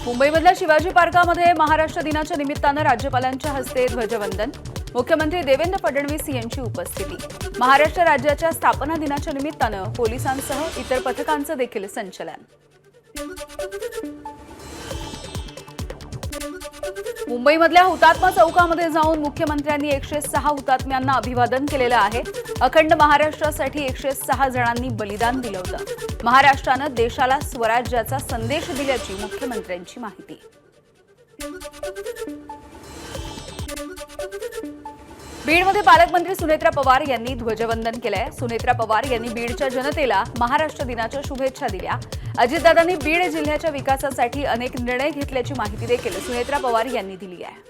मुंबईमधल्या शिवाजी पार्कामध्ये महाराष्ट्र दिनाच्या निमित्तानं राज्यपालांच्या हस्ते ध्वजवंदन, मुख्यमंत्री देवेंद्र फडणवीस यांची उपस्थिती। महाराष्ट्र राज्याच्या स्थापना दिनाच्या निमित्तानं पोलिसांसह इतर पथकांचं देखील संचलन। मुंबईमधल्या हुतात्मा चौकामध्ये जाऊन मुख्यमंत्र्यांनी 106 हुतात्म्यांना अभिवादन केलेलं आहे। अखंड महाराष्ट्रासाठी 106 जणांनी बलिदान दिलं होतं। महाराष्ट्रानं देशाला स्वराज्याचा संदेश दिल्याची मुख्यमंत्र्यांची माहिती। बीडमध्ये पालकमंत्री सुनेत्रा पवार यांनी ध्वजवंदन केलंय। सुनेत्रा पवार यांनी बीडच्या जनतेला महाराष्ट्र दिनाच्या शुभेच्छा दिल्या। अजितदादांनी बीड जिल्ह्याच्या विकासासाठी अनेक निर्णय घेतल्याची माहिती देखील सुनेत्रा पवार यांनी दिली आहे।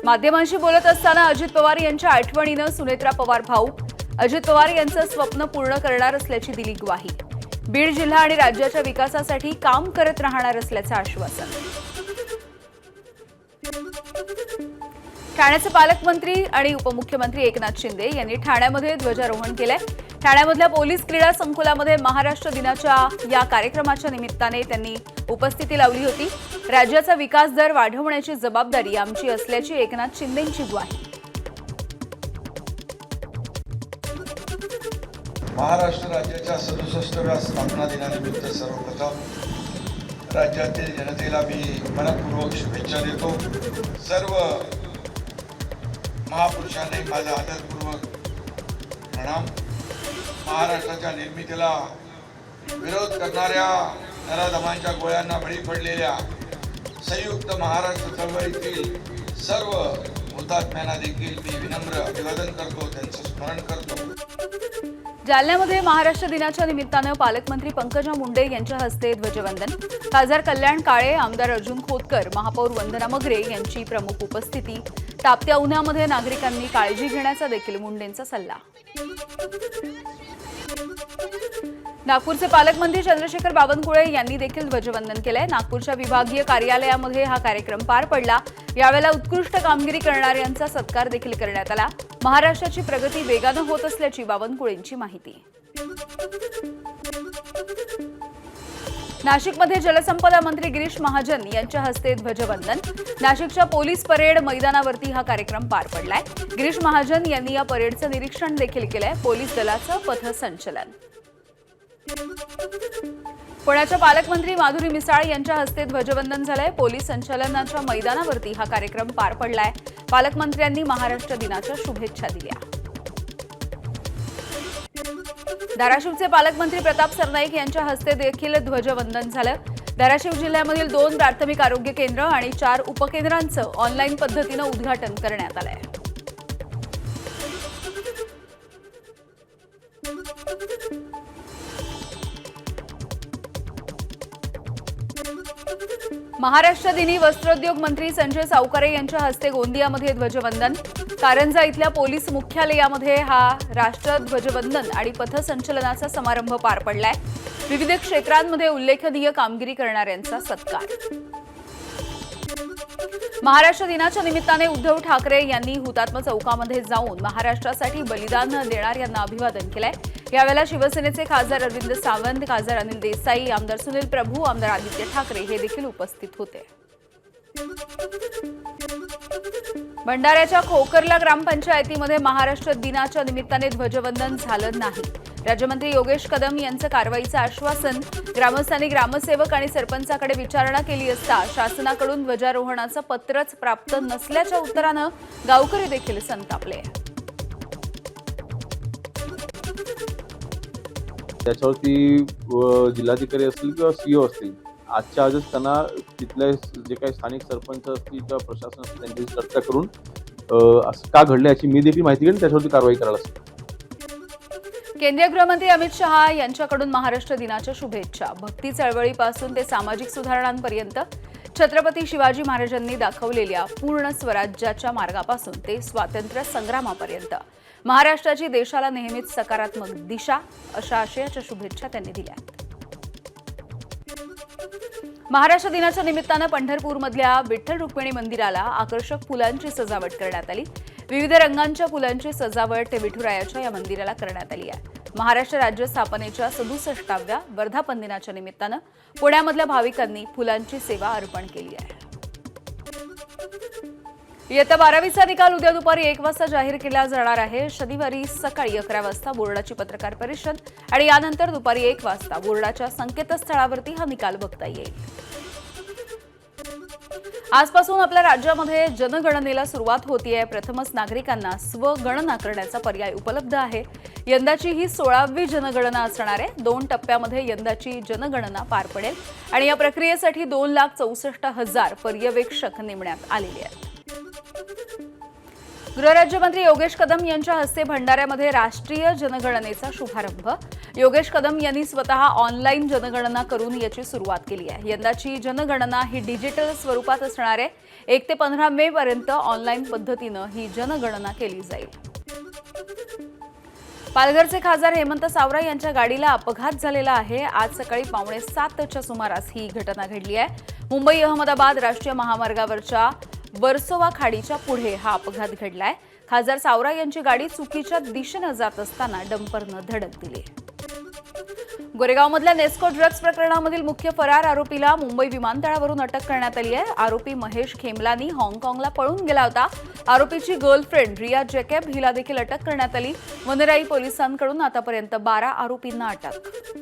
माध्यमांशी बोलत असताना अजित पवार यांच्या आठवणीनं सुनेत्रा पवार भाऊक। अजित पवार यांचं स्वप्न पूर्ण करणार असल्याची दिली ग्वाही। बीड जिल्हा आणि राज्याच्या विकासासाठी काम करत राहणार असल्याचं आश्वासन। ठाण्याचे पालकमंत्री आणि उपमुख्यमंत्री एकनाथ शिंदे यांनी ठाण्यामध्ये ध्वजारोहण केलंय। ठाण्यामधल्या पोलीस क्रीडा संकुलामध्ये महाराष्ट्र दिनाच्या या कार्यक्रमाच्या निमित्ताने त्यांनी उपस्थिती लावली होती। राज्याचा विकास दर वाढवण्याची जबाबदारी आमची असल्याची एकनाथ शिंदेंची ग्वाही। महाराष्ट्र राज्याच्या 67व्या स्थापना दिनानिमित्त सर्वप्रथम राज्यातील जनतेला मी मनपूर्वक शुभेच्छा देतो। सर्व महापुरुषांनी माझा आदरपूर्वक प्रणाम। महाराष्ट्राच्या निर्मितीला विरोध करणाऱ्या नराधमांच्या गोळ्यांना बळी पडलेल्या संयुक्त महाराष्ट्र चळवळीतील सर्व हुतात्म्यांना देखील मी विनम्र अभिवादन करतो, त्यांचं स्मरण करतो। जालन्यामध्ये महाराष्ट्र दिनाच्या निमित्तानं पालकमंत्री पंकजा मुंडे यांच्या हस्ते ध्वजवंदन। खासदार कल्याण काळे, आमदार अर्जुन खोतकर, महापौर वंदना मगरे यांची प्रमुख उपस्थिती। तापत्या उन्हामध्ये नागरिकांनी काळजी घेण्याचा देखील मुंडेंचा सल्ला। नागपूरचे पालकमंत्री चंद्रशेखर बावनकुळे यांनी देखील ध्वजवंदन केलंय। नागपूरच्या विभागीय कार्यालयामध्ये हा कार्यक्रम पार पडला। यावेळेला उत्कृष्ट कामगिरी करणाऱ्यांचा सत्कार देखील करण्यात आला। महाराष्ट्राची प्रगती वेगानं होत असल्याची बावनकुळेंची माहिती। नाशिकमध्ये जलसंपदा मंत्री गिरीश महाजन यांच्या हस्ते ध्वजवंदन। नाशिकच्या पोलीस परेड मैदानावरती हा कार्यक्रम पार पडलाय। गिरीश महाजन यांनी या परेडचं निरीक्षण देखील केलंय। पोलीस दलाचं पथसंचलन। पुण्याच्या पालकमंत्री माधुरी मिसाळ यांच्या हस्ते ध्वजवंदन झालंय। पोलीस संचलनाच्या मैदानावरती हा कार्यक्रम पार पडलाय। पालकमंत्र्यांनी महाराष्ट्र दिनाच्या शुभेच्छा दिल्या। धाराशिवचे पालकमंत्री प्रताप सरनाईक यांच्या हस्ते देखील ध्वजवंदन झालं। धाराशिव जिल्ह्यामधील 2 प्राथमिक आरोग्य केंद्र आणि 4 उपकेंद्रांचं ऑनलाईन पद्धतीनं उद्घाटन करण्यात आलंय। महाराष्ट्र दिनी वस्त्रोद्योग मंत्री संजय सावकारे यांच्या हस्ते गोंदियामध्ये ध्वजवंदन। कारंजा इथल्या पोलीस मुख्यालयामध्ये हा राष्ट्रध्वजवंदन आणि पथसंचलनाचा समारंभ पार पडलाय। विविध क्षेत्रांमध्ये उल्लेखनीय कामगिरी करणाऱ्यांचा सत्कार। महाराष्ट्र दिनाच्या निमित्ताने उद्धव ठाकरे यांनी हुतात्मा चौकामध्ये जाऊन महाराष्ट्रासाठी बलिदान देणाऱ्यांना अभिवादन केलंय। यावेळेला शिवसेनेचे खासदार अरविंद सावंत, खासदार अनिल देसाई, आमदार सुनील प्रभू, आमदार आदित्य ठाकरे हे देखील उपस्थित होते। भंडाऱ्याच्या खोकरला ग्रामपंचायतीमध्ये महाराष्ट्र दिनाच्या निमित्ताने ध्वजवंदन झालं नाही। राज्यमंत्री योगेश कदम यांचं कारवाईचं आश्वासन। ग्रामस्थांनी ग्रामसेवक आणि सरपंचाकडे विचारणा केली असता शासनाकडून ध्वजारोहणाचं पत्रच प्राप्त नसल्याच्या उत्तरानं गावकरी देखील संतापले। त्याच्यावरती जिल्हाधिकारी असतील किंवा सीओ असतील, आजच्या आजच त्यांना तिथले जे काही स्थानिक सरपंच असतील किंवा प्रशासन असतील त्यांच्याशी चर्चा करून असं का घडलं याची मी देखील माहिती घेऊन त्याच्यावरती कारवाई करायला सांगितलं। केंद्रीय गृहमंत्री अमित शहा यांच्याकडून महाराष्ट्र दिनाच्या शुभेच्छा। भक्ती चळवळीपासून ते सामाजिक सुधारणांपर्यंत छत्रपती शिवाजी महाराजांनी दाखवलेल्या पूर्ण स्वराज्याच्या मार्गापासून ते स्वातंत्र्य संग्रामापर्यंत महाराष्ट्राची देशाला नेहमीच सकारात्मक दिशा अशा आशयाच्या शुभेच्छा त्यांनी दिल्या। महाराष्ट्र दिनाच्या निमित्तानं पंढरपूरमधल्या विठ्ठल रुक्मिणी मंदिराला आकर्षक फुलांची सजावट करण्यात आली। विविध रंगांच्या फुलांची सजावट विठुरायाच्या या मंदिराला करण्यात आली आहे। महाराष्ट्र राज्य स्थापनेच्या 67व्या वर्धापन दिनाच्या निमित्तानं पुण्यामधल्या भाविकांनी फुलांची सेवा अर्पण केली आहे. इयत्ता 12वीचा निकाल उद्या दुपारी 1 वाजता जाहीर केला जाणार आहे. शनिवारी सकाळी 11 वाजता बोर्डाची पत्रकार परिषद आणि यानंतर दुपारी 1 वाजता बोर्डाच्या संकेतस्थळावरती हा निकाल बघता येईल. आजपासून आपल्या राज्यामध्ये जनगणनेला सुरुवात होतीये. प्रथमच नागरिकांना स्वगणना करण्याचा पर्याय उपलब्ध आहे. यंदाची ही 16वी जनगणना असणार आहे. 2 टप्प्यामध्ये यंदाची जनगणना पार पडेल आणि या प्रक्रियेसाठी 2,64,000 पर्यवेक्षक नेमण्यात आलेले आहेत. गृहराज्यमंत्री योगेश कदम यांच्या हस्ते भंडाऱ्यामध्ये राष्ट्रीय जनगणनेचा शुभारंभ. योगेश कदम यांनी स्वतः ऑनलाईन जनगणना करून याची सुरुवात केली आहे. यंदाची जनगणना ही डिजिटल स्वरूपात असणार आहे. 1 ते 15 मे पर्यंत ऑनलाईन पद्धतीनं ही जनगणना केली जाईल. पालघरचे खासदार हेमंत सावरा यांच्या गाडीला अपघात झालेला आहे. आज सकाळी 6:45च्या सुमारास ही घटना घडली आहे. मुंबई अहमदाबाद राष्ट्रीय महामार्गावरच्या वर्सोवा खाडीच्या पुढे हा अपघात घडलाय. खासदार सावरा यांची गाडी चुकीच्या दिशेनं जात असताना डंपरनं धडक दिली. गोरेगावमधल्या नेस्को ड्रग्ज प्रकरणामधील मुख्य फरार आरोपीला मुंबई विमानतळावरून अटक करण्यात आली आहे. आरोपी महेश खेमलानी हाँगकाँगला पळून गेला होता. आरोपीची गर्लफ्रेंड रिया जॅकब हिला देखील अटक करण्यात आली. वनराई पोलिसांकडून आतापर्यंत 12 आरोपींना अटक.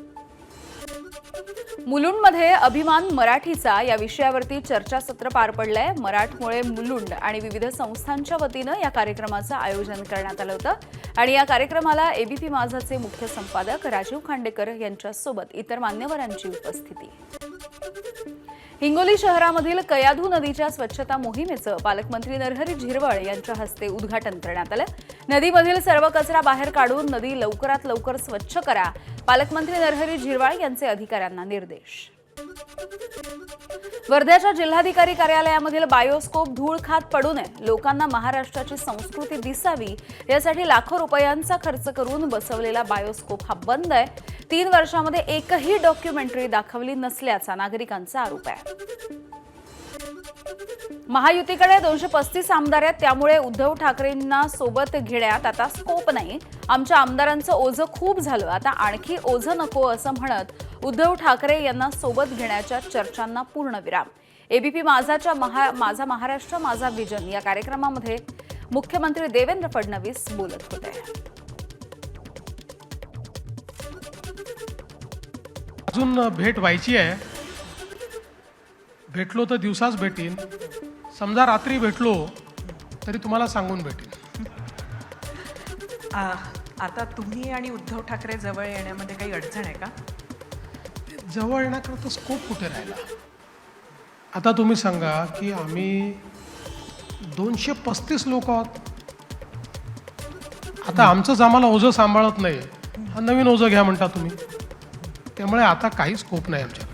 मुलुंडमध्ये अभिमान मराठीचा या विषयावरती चर्चासत्र पार पडलंय. मराठमोळे मुलुंड आणि विविध संस्थांच्या वतीनं या कार्यक्रमाचं आयोजन करण्यात आलं होतं आणि या कार्यक्रमाला एबीपी माझाचे मुख्य संपादक राजीव खांडेकर यांच्यासोबत इतर मान्यवरांची उपस्थिती. हिंगोली शहरामधील कयाधू नदीच्या स्वच्छता मोहिमेचं पालकमंत्री नरहरी झिरवळ यांच्या हस्ते उद्घाटन करण्यात आलं. नदीमधील सर्व कचरा बाहेर काढून नदी लवकरात लवकर स्वच्छ करा, पालकमंत्री नरहरी झिरवळ यांचे अधिकाऱ्यांना निर्देश. वर्ध्याच्या जिल्हाधिकारी कार्यालयामधील बायोस्कोप धूळ खात पडू नये, लोकांना महाराष्ट्राची संस्कृती दिसावी यासाठी लाखो रुपयांचा खर्च करून बसवलेला बायोस्कोप हा बंद आहे. 3 वर्षांमध्ये एकही डॉक्युमेंटरी दाखवली नसल्याचा नागरिकांचा आरोप आहे. महायुतीकडे 235 आमदार आहेत, त्यामुळे उद्धव ठाकरेंना सोबत घेण्यात आता स्कोप नाही. आमच्या आमदारांचं ओझं खूप झालं, आता आणखी ओझं नको असं म्हणत उद्धव ठाकरे यांना सोबत घेण्याच्या चर्चांना पूर्णविराम. एबीपी माझाच्या माझा महाराष्ट्र माझा विजन या कार्यक्रमामध्ये मुख्यमंत्री देवेंद्र फडणवीस बोलत होते. अजून भेट व्हायची आहे. भेटलो तर दिवसाच भेटीन, समजा रात्री भेटलो तरी तुम्हाला सांगून भेटेन. आता तुम्ही आणि उद्धव ठाकरे जवळ येण्यामध्ये काही अडचण आहे का? जवळ येण्याकरता स्कोप कुठे राहिला? आता तुम्ही सांगा की आम्ही 235 लोक आहोत. आता आमचंच आम्हाला ओझं सांभाळत नाही, हा नवीन ओझं घ्या म्हणता तुम्ही. त्यामुळे आता काही स्कोप नाही आमच्या.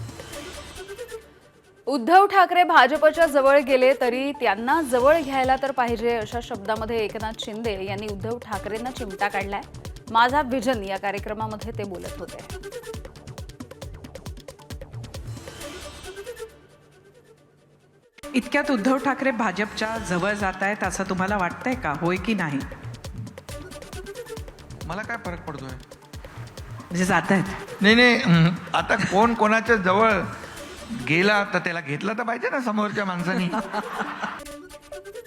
उद्धव ठाकरे भाजपच्या जवळ गेले तरी त्यांना जवळ घ्यायला तर पाहिजे अशा शब्दामध्ये एकनाथ शिंदे यांनी उद्धव ठाकरेंना चिमटा काढलाय. माझा विजन या कार्यक्रमामध्ये ते बोलत होते. इतक्यात उद्धव ठाकरे भाजपच्या जवळ जात आहेत असं तुम्हाला वाटतंय का? होय की नाही? मला काय फरक पडतोय? म्हणजे जात आहेत. नाही, आता कोण कोणाच्या जवळ गेला तर त्याला घेतलं तर पाहिजे ना समोरच्या माणसानी.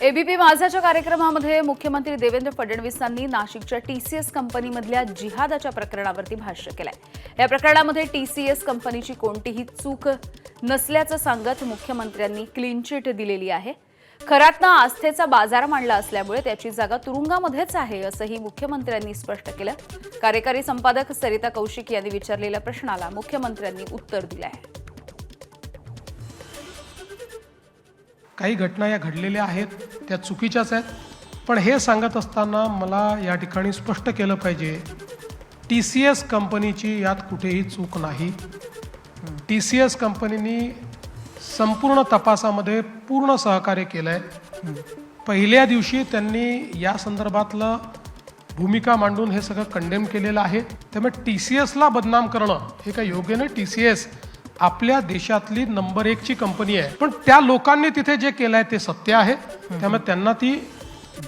एबीपी माझाच्या कार्यक्रमामध्ये मुख्यमंत्री देवेंद्र फडणवीसांनी नाशिकच्या टीसीएस कंपनीमधल्या जिहादाच्या प्रकरणावरती भाष्य केलंय. या प्रकरणामध्ये टीसीएस कंपनीची कोणतीही चूक नसल्याचं सांगत मुख्यमंत्र्यांनी क्लीन चिट दिलेली आहे. खरातनं आस्थेचा बाजार मांडला असल्यामुळे त्याची जागा तुरुंगामध्येच आहे असंही मुख्यमंत्र्यांनी स्पष्ट केलं. कार्यकारी संपादक सरिता कौशिक यांनी विचारलेल्या प्रश्नाला मुख्यमंत्र्यांनी उत्तर दिलं आहे. काही घटना या घडलेल्या आहेत, त्या चुकीच्याच आहेत. पण हे सांगत असताना मला या ठिकाणी स्पष्ट केलं पाहिजे, TCS कंपनीची यात कुठेही चूक नाही. TCS कंपनीने संपूर्ण तपासामध्ये पूर्ण सहकार्य केलं आहे. पहिल्या दिवशी त्यांनी या संदर्भातलं भूमिका मांडून हे सगळं कंडेम केलेलं आहे. त्यामुळे TCSला बदनाम करणं हे काही योग्य नाही. TCS आपल्या देशातली नंबर 1ची कंपनी आहे, पण त्या लोकांनी तिथे जे केलं आहे ते सत्य आहे. त्यामुळे त्यांना ती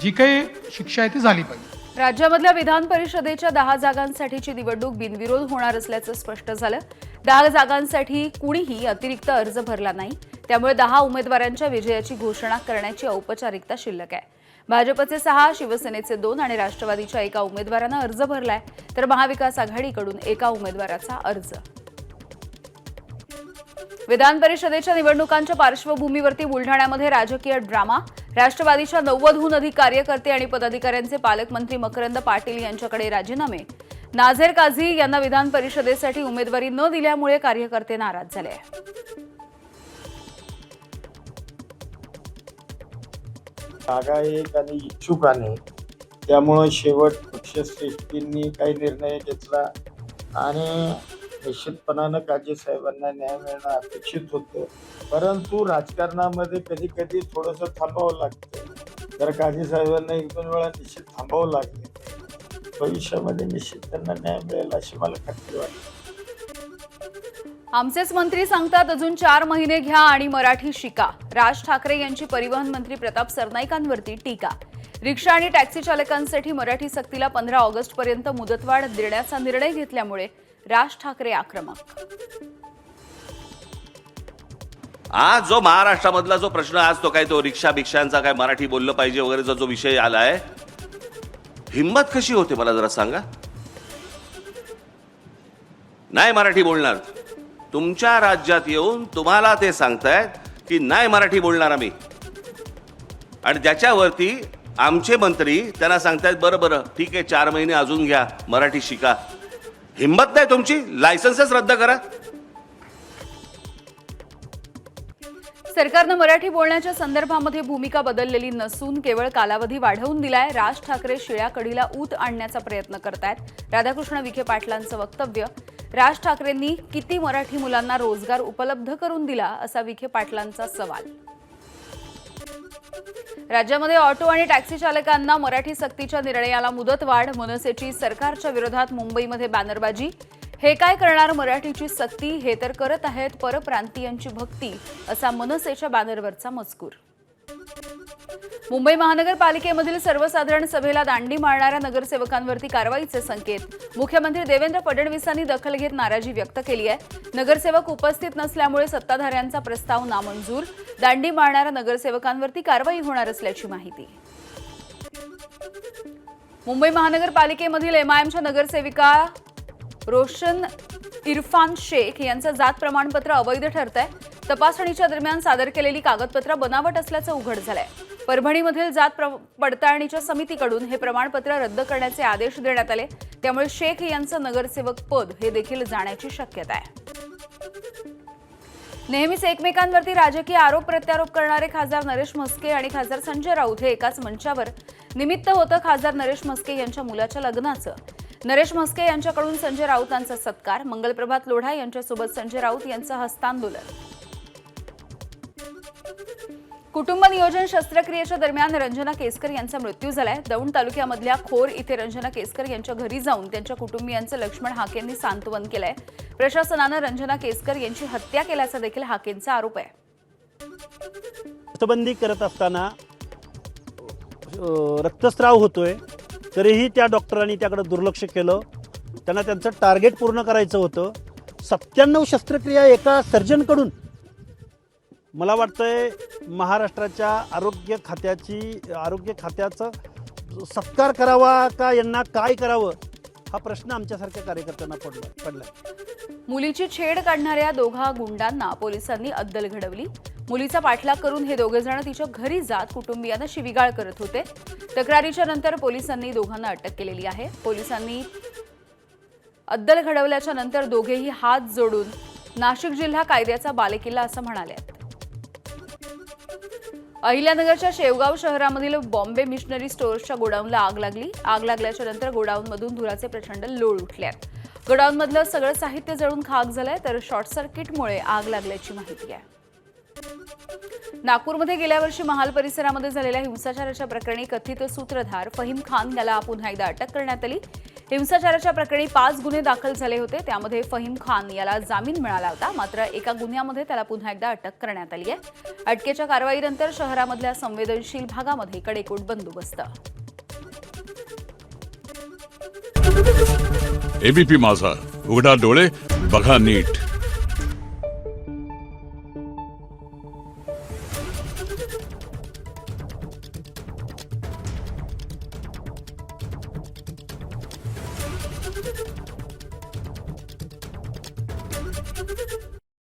जी काही शिक्षा आहे ती झाली पाहिजे. राज्यामधल्या विधान परिषदेच्या 10 जागांसाठीची निवडणूक बिनविरोध होणार असल्याचं स्पष्ट झालं. 10 जागांसाठी कुणीही अतिरिक्त अर्ज भरला नाही. त्यामुळे 10 उमेदवारांच्या विजयाची घोषणा करण्याची औपचारिकता शिल्लक आहे. भाजपचे 6, शिवसेनेचे 2 आणि राष्ट्रवादीच्या 1 उमेदवारानं अर्ज भरलाय, तर महाविकास आघाडीकडून 1 उमेदवाराचा अर्ज. विधान परिषदेच्या निवडणुकांच्या पार्श्वभूमीवरती बुलढाण्यामध्ये राजकीय ड्रामा. राष्ट्रवादीच्या 90हून अधिक कार्यकर्ते आणि पदाधिकाऱ्यांचे पालकमंत्री मकरंद पाटील यांच्याकडे राजीनामे. नाझेर काझी यांना विधान परिषदेसाठी उमेदवारी न दिल्यामुळे कार्यकर्ते नाराज झाले. आगायक आणि इच्छुकाने त्यामुळे शेवट पक्षश्रेष्ठींनी काही निर्णय घेतला आणि निश्चितपणानं काझी साहेबांना न्याय मिळणं अपेक्षित होतं. परंतु राजकारणामध्ये कधी कधी थोडंसं थांबावं लागतं. तर काझी साहेबांना 1-2 वेळा निश्चित थांबावं लागलं. भविष्यामध्ये निश्चित त्यांना न्याय मिळेल अशी मला खात्री वाटते. आमचेच मंत्री सांगतात अजून 4 महिने घ्या आणि मराठी शिका. राज ठाकरे यांची परिवहन मंत्री प्रताप सरनाईकांवरती टीका. रिक्षा आणि टॅक्सी चालकांसाठी मराठी सक्तीला 15 ऑगस्टपर्यंत मुदतवाढ देण्याचा निर्णय घेतल्यामुळे राज ठाकरे आक्रमक. आज जो महाराष्ट्रामधला जो प्रश्न आज तो काय तो रिक्षा भिक्षांचा काय मराठी बोललं पाहिजे वगैरेचा जो विषय आलाय, हिंमत कशी होते मला जरा सांगा. नाही मराठी बोलणार. तुमच्या राज्यात येऊन तुम्हाला ते सांगतायत की नाही मराठी बोलणार आम्ही, आणि त्याच्यावरती आमचे मंत्री त्यांना सांगतायत बरं बरं ठीक आहे 4 महिने अजून घ्या, मराठी शिका. हिंमत नाही तुमची, लायसन्सच रद्द करा. सरकारनं मराठी बोलण्याच्या संदर्भामध्ये भूमिका बदललेली नसून केवळ कालावधी वाढवून दिलाय. राज ठाकरे शिळ्या कढीला ऊत आणण्याचा प्रयत्न करतायत. राधाकृष्ण विखे पाटलांचं वक्तव्य. राज ठाकरेंनी किती मराठी मुलांना रोजगार उपलब्ध करून दिला असा विखे पाटलांचा सवाल. राज्यामध्ये ऑटो आणि टॅक्सी चालकांना मराठी सक्तीच्या निर्णयाला मुदतवाढ. मनसेची सरकारच्या विरोधात मुंबईमध्ये बॅनरबाजी. हे काय करणार मराठीची सक्ती, हे तर करत आहेत परप्रांतीयांची भक्ती, असा मनसेच्या बॅनरवरचा मजकूर. मुंबई महानगरपालिकेमधील सर्वसाधारण सभेला दांडी मारणाऱ्या नगरसेवकांवरती कारवाईचे संकेत. मुख्यमंत्री देवेंद्र फडणवीसांनी दखल घेत नाराजी व्यक्त केली आहे. नगरसेवक उपस्थित नसल्यामुळे सत्ताधाऱ्यांचा प्रस्ताव नामंजूर. दांडी मारणाऱ्या नगरसेवकांवरती कारवाई होणार असल्याची माहिती. मुंबई महानगरपालिकेमधील एमआयएमच्या नगरसेविका रोशन इरफान शेख यांचं जात प्रमाणपत्र अवैध ठरतंय. तपासणीच्या दरम्यान सादर केलेली कागदपत्र बनावट असल्याचं उघड झालंय. परभणीमधील जात पडताळणीच्या समितीकडून हे प्रमाणपत्र रद्द करण्याचे आदेश देण्यात आले. त्यामुळे शेख यांचं नगरसेवक पद हे देखील जाण्याची शक्यता आहे. नेहमीच एकमेकांवरती राजकीय आरोप प्रत्यारोप करणारे खासदार नरेश म्हस्के आणि खासदार संजय राऊत हे एकाच मंचावर. निमित्त होतं खासदार नरेश म्हस्के यांच्या मुलाच्या लग्नाचं. नरेश म्हस्के यांच्याकडून संजय राऊतांचा सत्कार. मंगलप्रभात लोढा यांच्यासोबत संजय राऊत यांचं हस्तांदोलन. कुटुंब नियोजन शस्त्रक्रियेच्या दरम्यान रंजना केसकर यांचा मृत्यू झालाय. दौंड तालुक्यामधल्या खोर इथे रंजना केसकर यांच्या घरी जाऊन त्यांच्या कुटुंबियांचं लक्ष्मण हाकेंनी सांत्वन केलंय. प्रशासनानं रंजना केसकर यांची हत्या केल्याचा देखील हाकेंचा आरोप आहे. रक्तबंदी करत असताना रक्तस्राव होतोय, तरीही त्या डॉक्टरांनी त्याकडे दुर्लक्ष केलं. त्यांना त्यांचं टार्गेट पूर्ण करायचं होतं. 97 शस्त्रक्रिया एका सर्जनकडून. मला वाटतंय महाराष्ट्राच्या आरोग्य खात्याचा सत्कार करावा का यांना काय करावं हा प्रश्न आमच्यासारख्या कार्यकर्त्यांना पडलाय. मुलीची छेड काढणाऱ्या 2 गुंडांना पोलिसांनी अद्दल घडवली. मुलीचा पाठलाग करून हे 2 जण तिच्या घरी जात कुटुंबियांना शिवीगाळ करत होते. तक्रारीच्या नंतर पोलिसांनी 2घांना अटक केलेली आहे. पोलिसांनी अद्दल घडवल्याच्या नंतर दोघेही हात जोडून नाशिक जिल्हा कायद्याचा बालेकिल्ला असं म्हणाले. अहिल्यानगरच्या शेवगाव शहरामधील बॉम्बे मिशनरी स्टोअर्सच्या गोडाऊनला आग लागली. आग लागल्याच्या नंतर गोडाऊनमधून धुराचे प्रचंड लोळ उठले आहेत. गोडाऊनमधलं सगळं साहित्य जळून खाक झालंय, तर शॉर्ट सर्किटमुळे आग लागल्याची माहिती आहे. नागपूरमध्ये गेल्या वर्षी महाल परिसरामध्ये झालेल्या हिंसाचाराच्या प्रकरणी कथित सूत्रधार फहीम खान याला पुन्हा एकदा अटक करण्यात आली. हिंसाचाराच्या प्रकरणी 5 गुन्हे दाखल झाले होते. त्यामध्ये फहीम खान याला जामीन मिळाला होता. मात्र एका गुन्ह्यामध्ये त्याला पुन्हा एकदा अटक करण्यात आली आहे. अटकेच्या कारवाईनंतर शहरामधल्या संवेदनशील भागामध्ये कडेकोट बंदोबस्त. एबीपी माझा, उघडा डोळे बघा नीट.